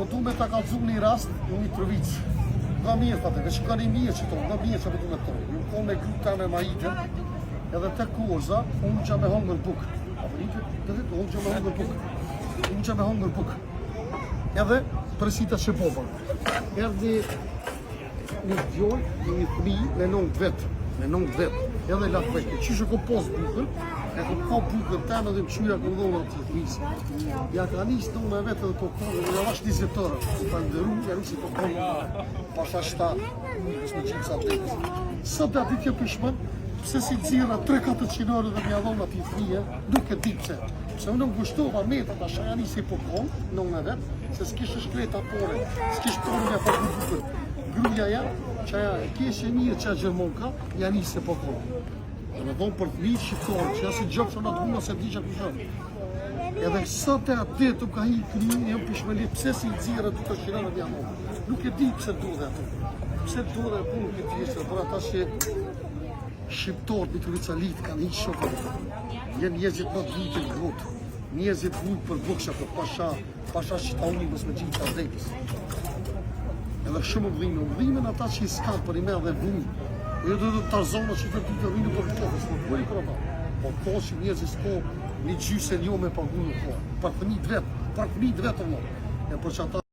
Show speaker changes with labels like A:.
A: Po du me ta kalëzu një rast, në Mitrovic. Nga mirë, tate, veç ka një mirë që tonë, nga mirë që me du me tonë. Ju ko me gruta me majitën, edhe te koza, unë që me hongër bukë. Apo një të ditë, unë që me hongër bukë. Unë që me hongër bukë. Edhe përsita që popën. Erdi një djoj, një fmi, me nëngë vetë. Me nëngë vetë. Edhe lakë vetë. Qishë ko posë bukën, e ko ka bukën temë edhe më qyja ku dhonë atë të misë. Ja ka njësë në me vetë edhe po konë, dhe vash 20 tërë. Si pa ndëru, ja njësë po konë. Pasha 7, nësë në qimë sa të tekës. Sot e ati kjo pishmën, pse si dzira 3-400 orë dhe mja dhonë ati fmije, nuk e di pse. Pse unë në gushtova meta ta shaja njësë po konë, në me vetë, se s'kishë shkreta pore, s'kishë pore me pa bukën. Gruja ja, që ja keshe mirë që Gjermonka, ja njësë po konë. Dhe me dhonë për të një shqiptorë, që jasë gjopë që në të guna se di që kushën. Edhe sot e atë të ka hi këni, jam pishmeli, pse si i dzira të të shirën e bjanë. Nuk e di pse do dhe atë. Pse do dhe punë nuk e di ishte, për ata që shqiptorët Mitrovica litë kanë hi shokë. Jenë njëzit më të vujtë në grotë. Njëzit vujtë për bukësha, për pasha që ta unë mësë me gjithë të vdekës. Edhe shumë vdhime në ata që i s'kanë për i me dhe vujtë. Jo do të Tarzana që të të rinë për kohës, në kuj për ata. Po kohë që njerëzis ko një gjysë e një me pagu në kohë. Për fëmijët vetë, për fëmijët vetë, e për që ata